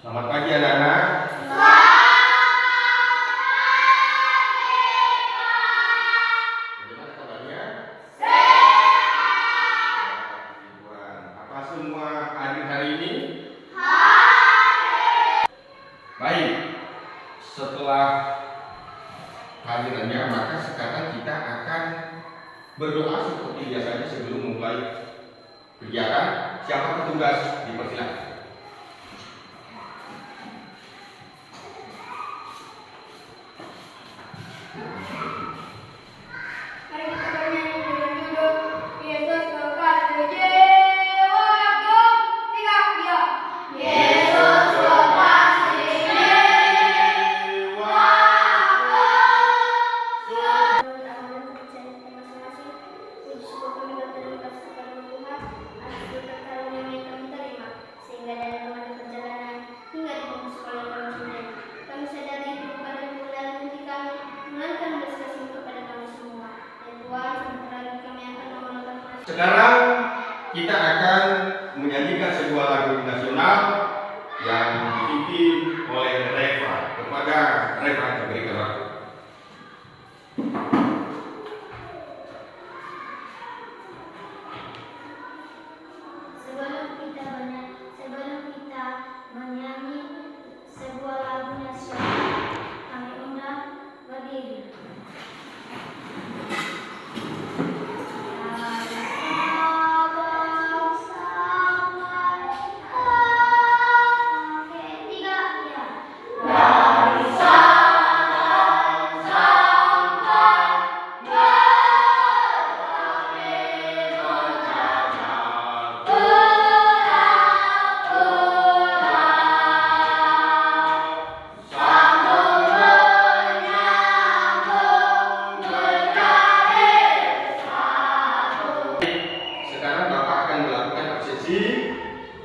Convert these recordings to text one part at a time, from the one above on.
Selamat pagi anak-anak. Bagaimana kabarnya? Apa semua hadir hari ini? Baik. Setelah kehadirannya, maka sekarang kita akan berdoa seperti biasanya sebelum memulai kegiatan. Siapa petugas? Dipersilakan. Sekarang kita akan menyanyikan sebuah lagu nasional yang dipimpin oleh Reva. Kepada Reva kita berikan waktu. Sebelum kita menyanyi sebuah lagu nasional, kami undang berdiri.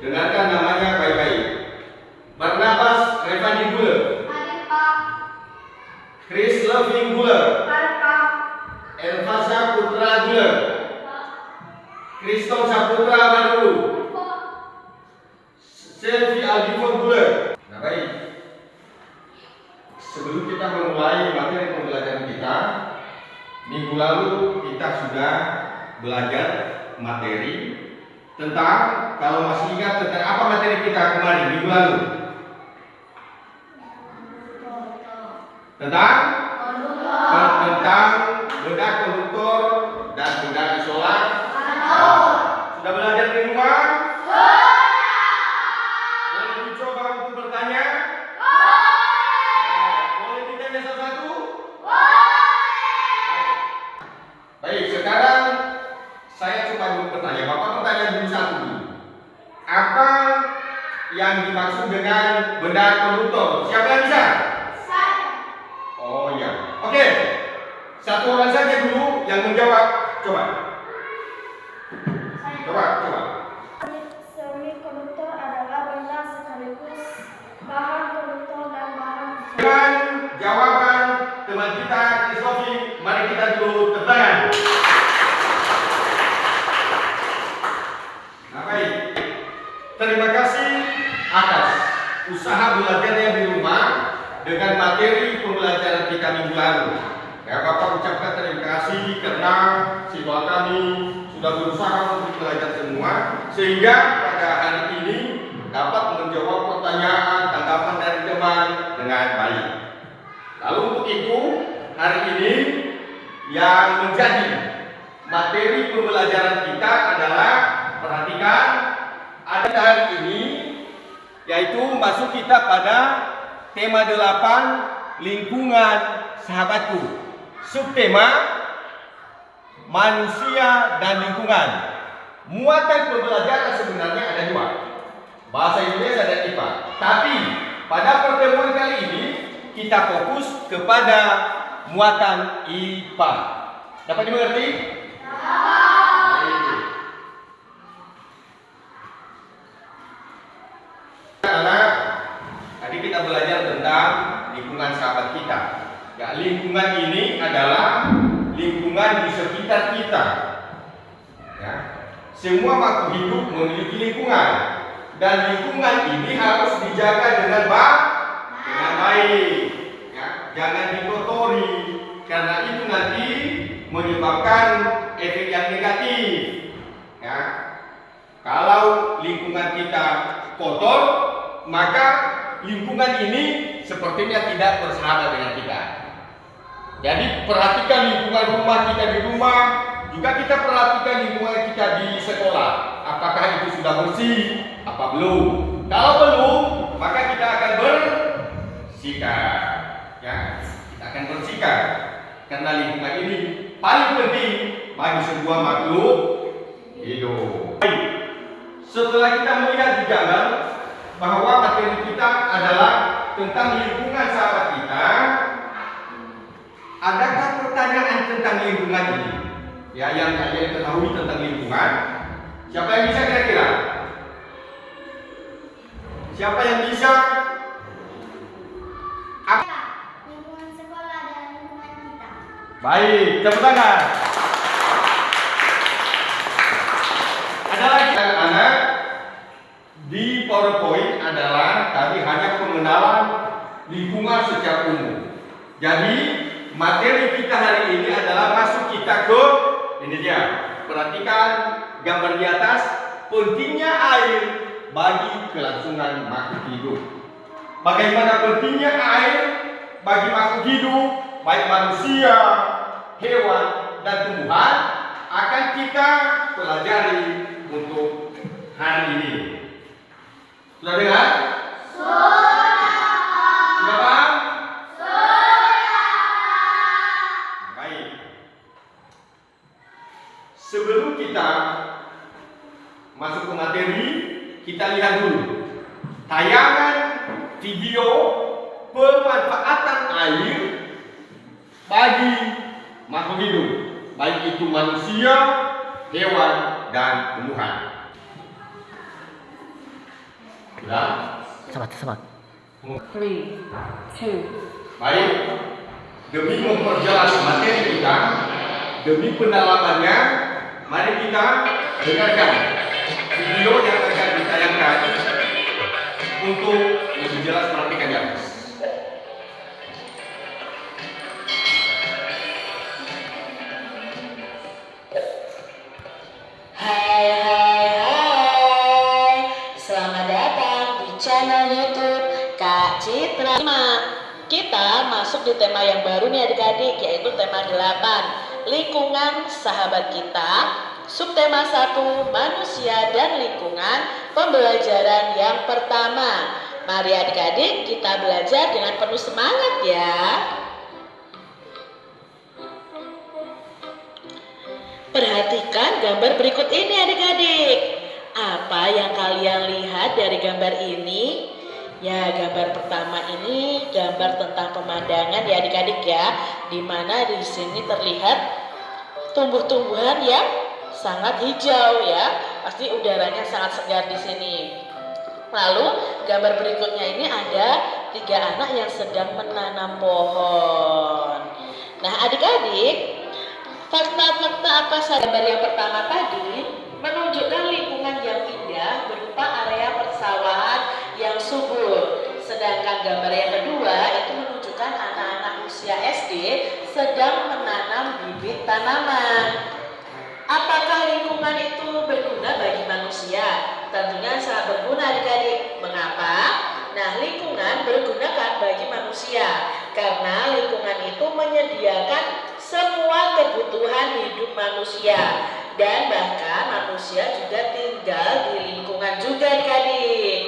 Dengarkan namanya baik-baik. Barnabas Revandi Buller. Hadir Pak. Chris Loving Buller. Hadir Pak. Elvasa Putra Buller. Pak. Kriston Saputra Badulu. Pak. Selvi Aldifon Buller. Nah baik. Sebelum kita memulai materi pembelajaran kita, minggu lalu kita sudah belajar materi tentang, kalau masih ingat, tentang apa materi kita kemarin minggu lalu? Tentang benda konduktor dan benda isolat. Sudah belajar di rumah? Boleh dicoba untuk bertanya? Boleh ditanya satu-satu? Baik, sekarang saya coba bertanya. Bapak bertanya dulu satu dulu. Apa yang dimaksud dengan benda konduktor? Siapa yang bisa? Saya. Oh iya. Oke. Satu orang saja dulu yang menjawab. Coba. Coba. Semikonduktor adalah benda sekaligus bahan konduktor dan bahan Dengan jawaban teman kita Kristofi, mari kita dulu tepuk tangan. Nah baik. Terima kasih atas usaha belajarnya di rumah dengan materi pembelajaran kita minggu lalu. Ya, Bapak ucapkan terima kasih karena siswa kami sudah berusaha untuk belajar semua, sehingga pada hari ini dapat menjawab pertanyaan, tanggapan dari teman dengan baik. Lalu untuk itu, hari ini yang menjadi materi pembelajaran kita adalah, perhatikan, ada hari ini, yaitu masuk kita pada tema 8, lingkungan sahabatku. Subtema, manusia dan lingkungan. Muatan pembelajaran sebenarnya ada dua, bahasa Indonesia dan IPA. Tapi pada pertemuan kali ini kita fokus kepada muatan IPA. Dapat dimengerti? Anak, tadi kita belajar tentang lingkungan sahabat kita. Ya, lingkungan ini adalah lingkungan di sekitar kita. Ya. Semua makhluk hidup memiliki lingkungan. dan lingkungan ini harus dijaga dengan baik. Ya, jangan dikotori karena itu nanti menyebabkan efek yang negatif. Ya. Kalau lingkungan kita kotor, maka lingkungan ini sepertinya tidak bersahabat dengan kita. Jadi perhatikan lingkungan rumah kita di rumah, juga kita perhatikan lingkungan kita di sekolah. Apakah itu sudah bersih? Apa belum? Kalau belum, maka kita akan bersikap. Ya, kita akan bersikap. Karena lingkungan ini paling penting bagi sebuah makhluk hidup. Setelah kita melihat di gambar bahwa materi kita adalah tentang lingkungan sahabat kita, adakah pertanyaan tentang lingkungan ini? Ya, yang kalian ketahui tentang lingkungan. Siapa yang bisa kira-kira? Siapa yang bisa? Lingkungan sekolah dan lingkungan kita. Baik, tepuk tangan. Ada lagi anak-anak di PowerPoint adalah tadi hanya pengenalan lingkungan secara umum. Jadi materi kita hari ini adalah masuk kita ke ini dia. Perhatikan gambar di atas, pentingnya air bagi kelangsungan makhluk hidup. Bagaimana pentingnya air bagi makhluk hidup, baik manusia, hewan, dan tumbuhan akan kita pelajari untuk hari ini. Sudah dengar? Sudah paham? Baik. Sebelum kita masuk ke materi, kita lihat dulu tayangan video pemanfaatan air bagi makhluk hidup, baik itu manusia, hewan, dan tumbuhan. Sudah? Sebat. 3, 2, Baik. Demi memperjelas materi kita, demi pendalamannya, mari kita dengarkan video yang akan ditayangkan untuk lebih jelas perhatikan ya. Hai, selamat datang di channel YouTube Kak Citra. Kita masuk di tema yang baru nih adik-adik, yaitu tema 8, lingkungan sahabat kita. Subtema 1, manusia dan lingkungan, pembelajaran yang pertama. Mari adik-adik kita belajar dengan penuh semangat ya. Perhatikan gambar berikut ini adik-adik. Apa yang kalian lihat dari gambar ini? Ya, gambar pertama ini gambar tentang pemandangan ya adik-adik ya. Dimana di sini terlihat tumbuh-tumbuhan yang sangat hijau ya. Pasti udaranya sangat segar di sini. Lalu gambar berikutnya ini ada 3 anak yang sedang menanam pohon. Nah adik-adik, fakta-fakta apa saja gambar yang pertama tadi menunjukkan lingkungan yang indah berupa area persawahan yang subur. Sedangkan gambar yang kedua itu menunjukkan anak-anak usia SD sedang menanam bibit tanaman. Apakah lingkungan itu berguna bagi manusia? Tentunya sangat berguna adik-adik. Mengapa? Nah, lingkungan berguna kan bagi manusia karena lingkungan itu menyediakan semua kebutuhan hidup manusia dan bahkan manusia juga tinggal di lingkungan juga adik-adik.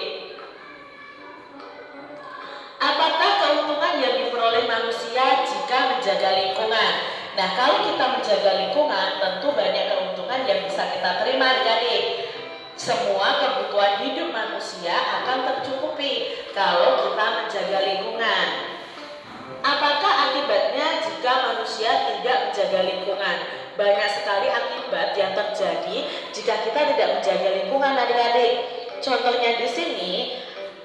Apakah keuntungan yang diperoleh manusia jika menjaga lingkungan? Nah, kalau kita menjaga lingkungan, tentu banyak keuntungan yang bisa kita terima adik-adik. Semua kebutuhan hidup manusia akan tercukupi kalau kita menjaga lingkungan. Apakah akibatnya jika manusia tidak menjaga lingkungan? Banyak sekali akibat yang terjadi jika kita tidak menjaga lingkungan adik-adik. Contohnya di sini,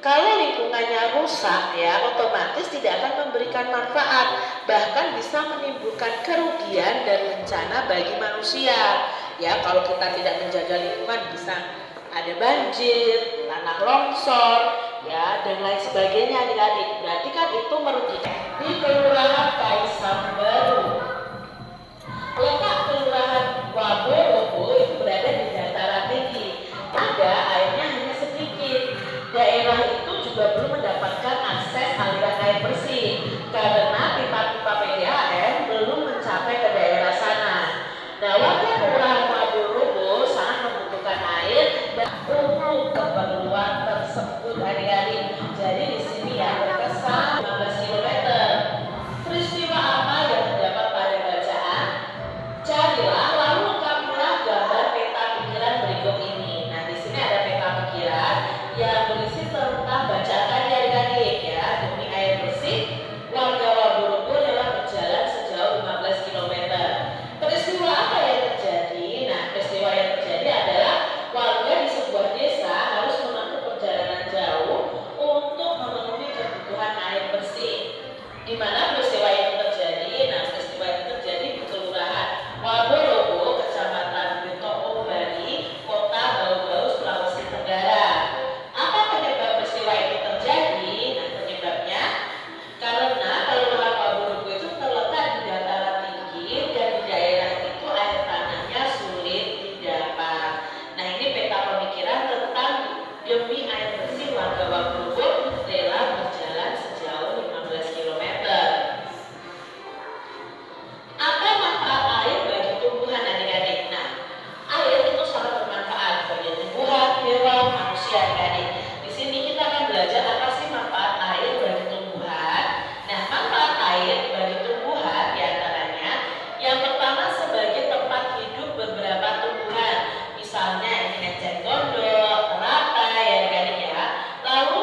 kalau lingkungannya rusak ya, otomatis tidak akan memberikan manfaat, bahkan bisa menimbulkan kerugian dan bencana bagi manusia. Ya, kalau kita tidak menjaga lingkungan bisa ada banjir, tanah longsor, ya, dan lain sebagainya adik-adik. Berarti kan itu merugikan. Di Kelurahan Kaisang Baru, letak Kelurahan Waborobo itu berada di dataran tinggi. Ada airnya hanya sedikit. Daerah itu juga belum mendapatkan akses aliran air bersih karena pipa-pipa PDAM belum mencapai ke daerah sana. Nah, warga Kelurahan Waborobo sangat membutuhkan air dan untuk keperluan tersebut adik-adik. Jadi di sini ya mereka sangat 15 km. Peristiwa apa yang terdapat pada bacaan? Carilah lalu lengkapilah gambar peta pikiran berikut ini. Nah, di sini ada peta pikiran yang berisi tentang bacaan ya adik-adik ya. Demi air bersih, warga Waborobo dalam berjalan sejauh 15 km. Peristiwa apa yang terjadi? Nah, peristiwa yang terjadi adalah warga di sebuah desa harus menempuh perjalanan jauh untuk memenuhi kebutuhan air bersih. Di mana peristiwa itu terjadi? Nah, peristiwa itu terjadi di Kelurahan Waborobo, Kecamatan Betowo Bali, Kota Bau-Bau, Sulawesi Tenggara. Apa penyebab peristiwa itu terjadi? Nah, penyebabnya karena Kelurahan Waborobo itu terletak di dataran tinggi dan di daerah itu air tanahnya sulit didapat. Nah, ini peta pemikiran tentang demi air bersih warga Waborobo rela berjalan sejauh 15 km. Apa manfaat air bagi tumbuhan adik-adik? Nah, air itu sangat bermanfaat bagi tumbuhan, hewan, manusia adik-adik. Di sini kita akan belajar apa sih manfaat air bagi tumbuhan. Nah, manfaat air bagi tumbuhan diantaranya yang pertama sebagai tempat hidup beberapa tumbuhan. Misalnya ini eceng gondok, teratai ya adik-adik ya. Lalu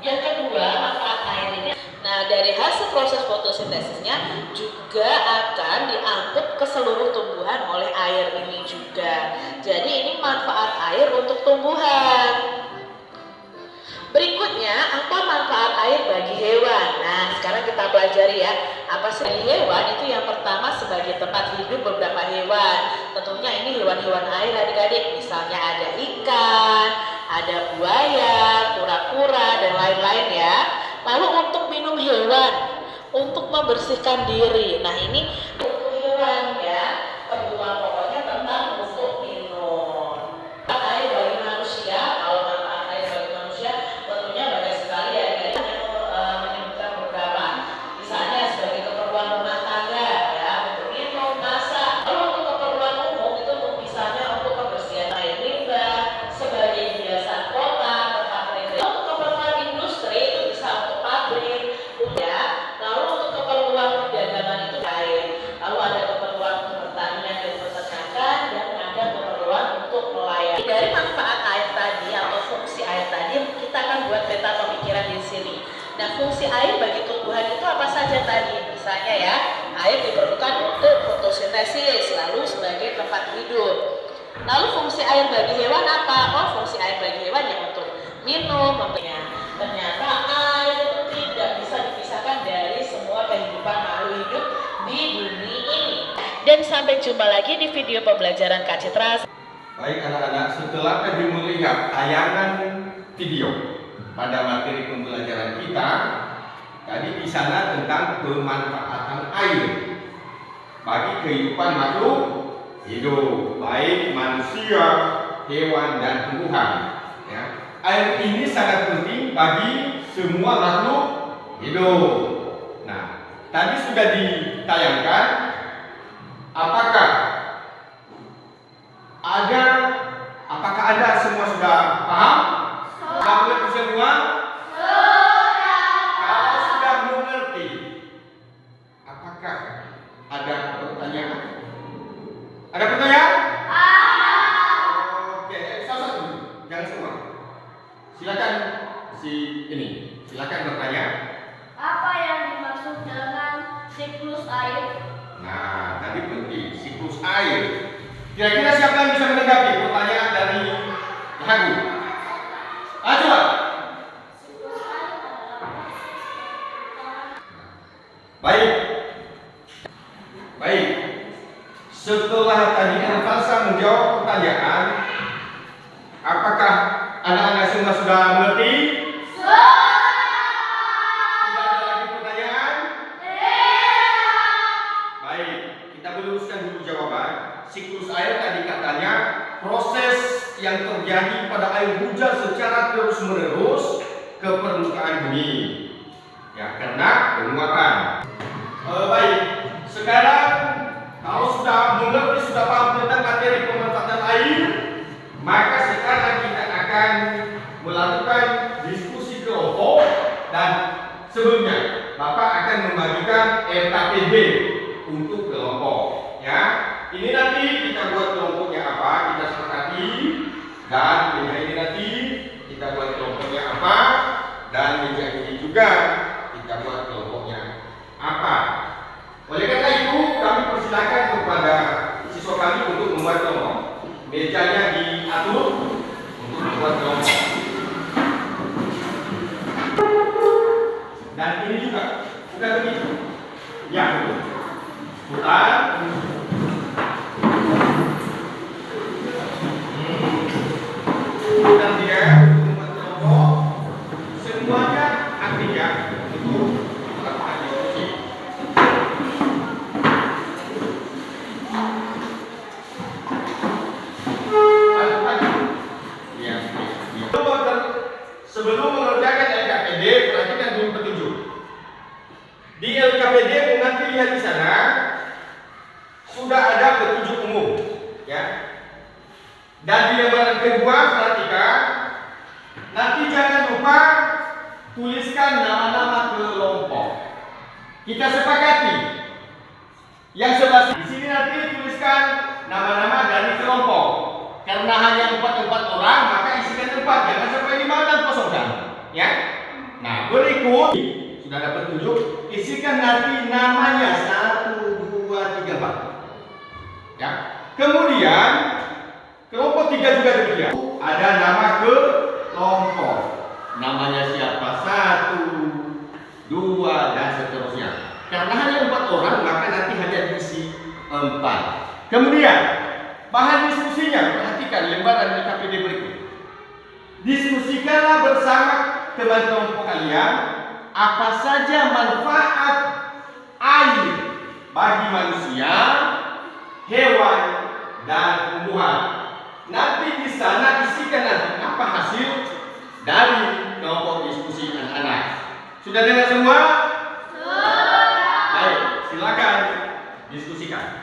yang kedua manfaat air ini. Nah, dari hasil proses fotosintesisnya juga akan diangkut ke seluruh tumbuhan oleh air ini juga. Jadi ini manfaat air untuk tumbuhan. Berikutnya, apa manfaat air bagi hewan? Nah, sekarang kita pelajari ya. Apa sih hewan? Itu yang pertama sebagai tempat hidup beberapa hewan. Tentunya ini hewan-hewan air adik-adik. Misalnya ada ikan, ada buaya, kura-kura, dan lain-lain ya. Lalu untuk minum hewan, untuk membersihkan diri. Nah, ini untuk hewan ya. Kebutuhan pokoknya tentang untuk minum. Air bagi manusia, kalau manfaat air bagi manusia tentunya banyak sekali ya. Menyebutkan beberapa. Misalnya sebagai keperluan rumah tangga ya, untuk minum, masak. Lalu untuk keperluan umum itu misalnya untuk kebersihan air limbah, sebagai hiasan kota, tempat rekreasi. Untuk keperluan industri itu bisa untuk pabrik, ya. Lalu untuk keperluan perdagangan itu air. Lalu ada keperluan untuk pertanian dan peternakan dan ada keperluan untuk melayani. Dari manfaat air tadi atau fungsi air tadi kita akan buat peta pemikiran di sini. Nah, fungsi air bagi tumbuhan itu apa saja tadi? Misalnya ya, air diperlukan untuk fotosintesis, lalu sebagai tempat hidup. Lalu fungsi air bagi hewan apa? Oh, fungsi air bagi hewan yang untuk minum, ternyata air itu tidak bisa dipisahkan dari semua kehidupan makhluk hidup di bumi ini. Dan sampai jumpa lagi di video pembelajaran Kak Citra. Baik anak-anak, setelah tadi melihat tayangan video pada materi pembelajaran kita, tadi di sana tentang pemanfaatan air bagi kehidupan makhluk hidup, baik manusia, hewan, dan tumbuhan. Ya. Air ini sangat penting bagi semua makhluk hidup. Nah, tadi sudah ditayangkan. Apakah ada semua sudah paham? Sudah mengerti semua? Kalau sudah mengerti, apakah ada pertanyaan? Ada pertanyaan? Oke, satu-satu, jangan semua. Silakan silakan bertanya. Apa yang dimaksud dengan siklus air? Nah, tadi penting siklus air. Kira-kira siapa yang bisa menanggapi pertanyaan dari Hagu? Coba. Siklus air adalah Baik. Setelah tadi Alfalsa menjawab pertanyaan, apakah anak-anak semua sudah mengerti? Sudah ada lagi pertanyaan? Baik, kita meluruskan dulu jawaban. Siklus air tadi katanya proses yang terjadi pada air hujan secara terus-menerus ke permukaan bumi. Ya, karena penguapan. Baik, sekarang kalau sudah mengerti, sudah paham tentang materi pemanfaatan air, maka sekarang kita akan melakukan diskusi kelompok dan sebelumnya Bapak akan membagikan LKPD untuk kelompok. Ya, ini nanti kita buat kelompoknya apa, kita sepakati, dan meja ini nanti kita buat kelompoknya apa, dan meja ini juga kita buat kelompoknya apa. Oleh karena itu, kami persilakan kepada siswa kami untuk membuat kelompok. Mejanya diatur untuk membuat kelompok. Dan ini juga bukan begitu. Ya, betul. Putar. Putar dia untuk membuat kelompok. Semuanya artinya untuk melakukan diskusi. Sebelum mengerjakan LKPD, perhatikan dulu petunjuk. Di LKPD nanti lihat di sana sudah ada petunjuk umum, ya. Dan di lembaran kedua perhatikan, nanti jangan lupa tuliskan nama-nama kelompok. Kita sepakati. Yang sebelah di sini nanti tuliskan nama-nama dari kelompok. Karena hanya 4 orang, maka isikan 4, jangan sampai 5 dan kosongkan, ya. Nah, berikut sudah dapat petunjuk, isikan nanti namanya 1, 2, 3, 4. Ya. Kemudian kelompok 3 juga demikian. Ada nama kelompok. Namanya siapa? 1, 2 dan seterusnya. Karena hanya 4 orang, maka nanti hanya diisi 4. Kemudian bahan diskusinya, perhatikan lembaran LKPD berikut. Diskusikanlah bersama teman kelompok kalian apa saja manfaat air bagi manusia, hewan, dan tumbuhan. Nanti di sana isikan nanti apa hasil dari kelompok diskusi anak-anak. Sudah dengar semua? Sudah. Baik, silakan diskusikan.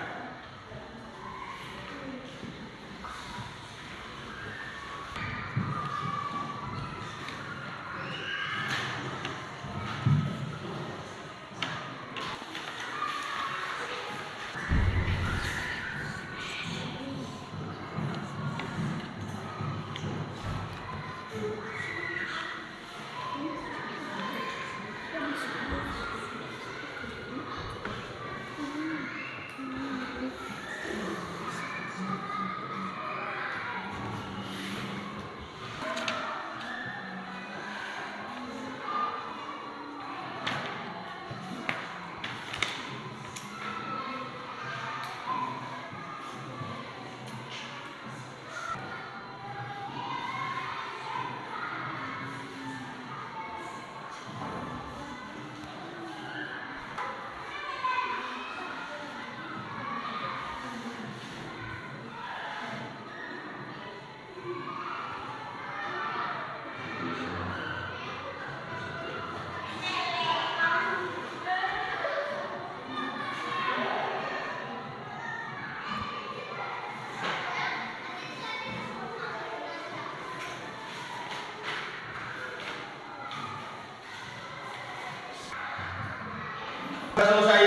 Selesai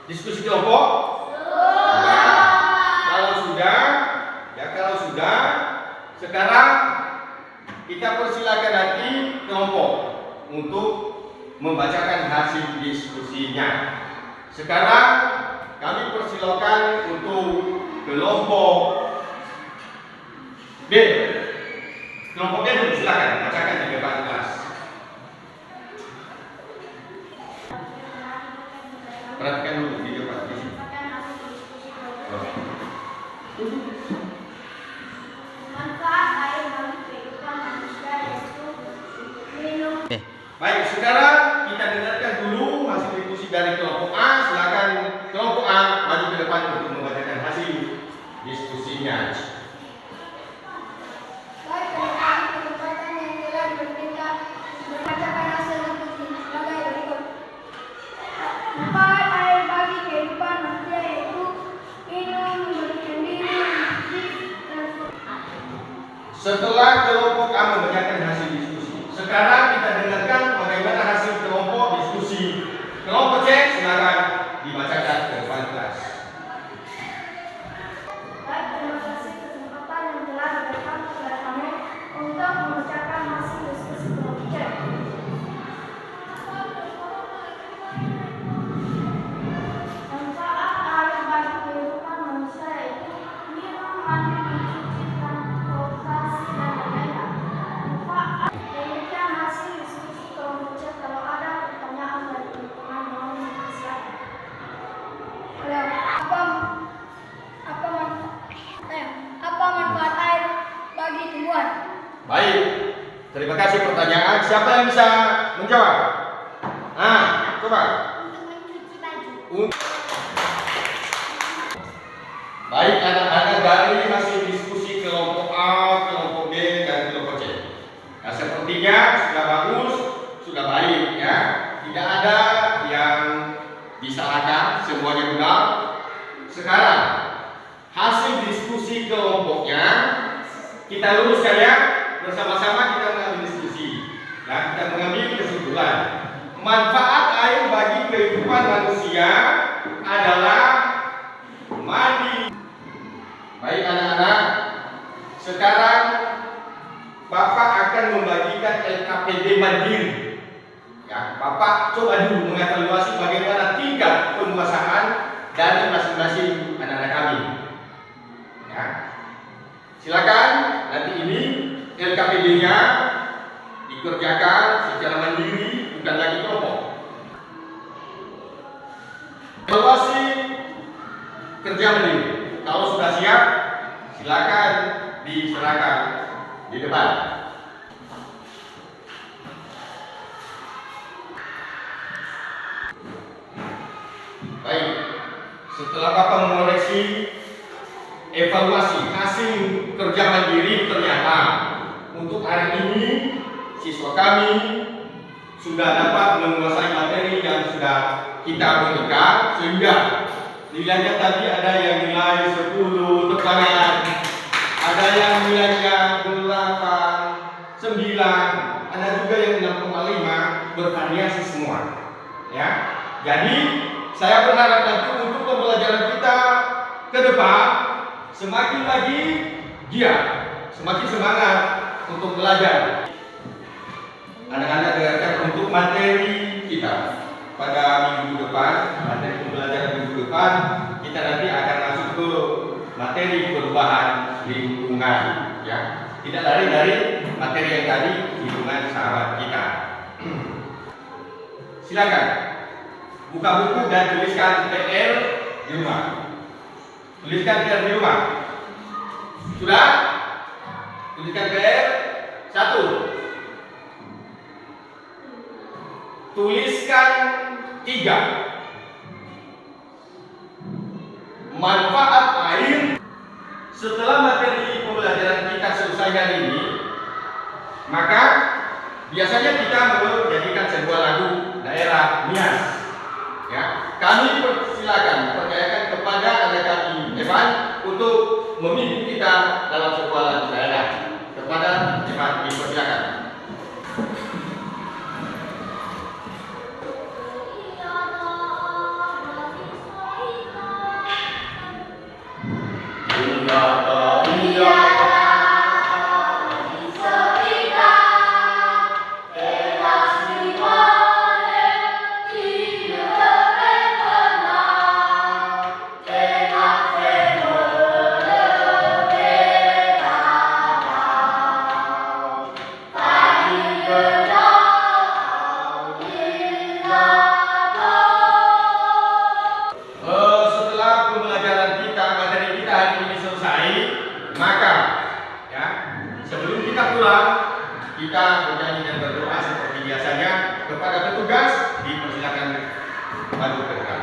diskusi kelompok? Kalau sudah, sekarang kita persilakan nanti kelompok untuk membacakan hasil diskusinya. Sekarang kami persilakan untuk kelompok B. Kelompok B dulu, silakan bacakan di depan kelas. Perhatikan dulu di depan di sini. Manfaat air bagi kehidupan manusia dan Baik, sekarang kita dengarkan dulu hasil diskusi dari kelompok A. Silakan kelompok A maju ke depan untuk membacakan hasil diskusinya. Baik, terima kasih kesempatan yang telah diberikan membacakan hasil diskusi sebagai berikut. Manfaat air bagi kehidupan manusia yaitu minum, membersihkan diri, dan Setelah kelompok A membacakan hasil diskusi, sekarang kita dengarkan bagaimana hasil kelompok diskusi kelompok C. Silakan dibacakan ke depan kelas. baik, terima kasih kesempatan yang telah diberikan kepada kami untuk membacakan hasil diskusi kelompok C. Manfaat air bagi kehidupan manusia yaitu minum, mandi, mencuci, transportasi, dan lain-lain. Manfaat demikian hasil diskusi kelompok C. Kalau ada pertanyaan dari teman-teman mohon dipersilakan. Halo, apa manfaat air bagi tumbuhan? Baik, terima kasih pertanyaan. Siapa yang bisa menjawab? Coba. Untuk mencuci baju. Baik, anak-anak dari hasil diskusi kelompok A, kelompok B, dan kelompok C. Nah, sepertinya sudah bagus, sudah baik ya. Tidak ada yang disalahkan, semuanya benar. Sekarang hasil diskusi kelompoknya kita luruskan ya. Bersama-sama kita mengambil diskusi dan kita mengambil kesimpulan. Manfaat air bagi kehidupan manusia adalah mandi. Baik anak-anak, sekarang Bapak akan membagikan LKPD mandiri. Ya, Bapak coba dulu mengevaluasi bagaimana tingkat penguasaan dari masing-masing anak-anak kami. Ya. Silakan nanti ini LKPD-nya dikerjakan secara mandiri, bukan lagi kelompok. Evaluasi kerja mandiri. Kalau sudah siap, silakan diserahkan di depan. Baik, setelah Bapak mengoreksi evaluasi hasil kerja mandiri, ternyata untuk hari ini siswa kami sudah dapat menguasai materi yang sudah kita berikan, sehingga nilainya tadi ada yang nilai 10 tebalan, ada yang nilainya 8, 9, ada juga yang 6,5, bervariasi semua. Ya, jadi saya berharap nanti untuk pembelajaran kita ke depan semakin lagi giat, semakin semangat untuk belajar. Anak-anak dengarkan untuk materi kita pada minggu depan, materi pembelajaran minggu depan, kita nanti akan masuk ke materi perubahan lingkungan, ya. Tidak lari dari materi yang tadi, lingkungan sahabat kita. Silakan buka buku dan tuliskan PR di rumah. Tuliskan PR di rumah. Sudah? Tuliskan PR. 1. Tuliskan 3. Manfaat air. Setelah materi pembelajaran kita selesai hari ini, maka biasanya kita menjadikan sebuah lagu daerah Nias. Ya, kami persilakan percayakan kepada anak kami Evan untuk memimpin kita dalam sebuah lagu daerah. Kepada Evan dipersilakan. Setelah pembelajaran kita, materi kita hari ini selesai, maka ya sebelum kita pulang, kita bernyanyi dan berdoa seperti biasanya kepada petugas dipersilakan maju ke depan.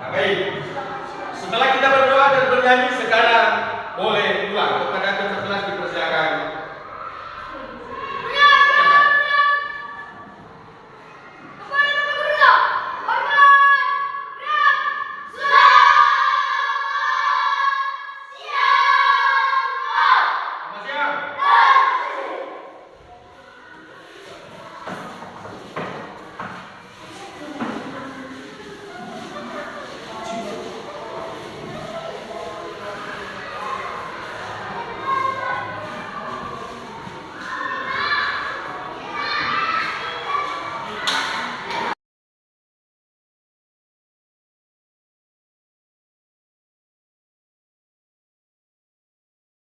Nah, baik. Setelah kita berdoa dan bernyanyi, sekarang boleh pulang. Kepada ke-11 dipersilakan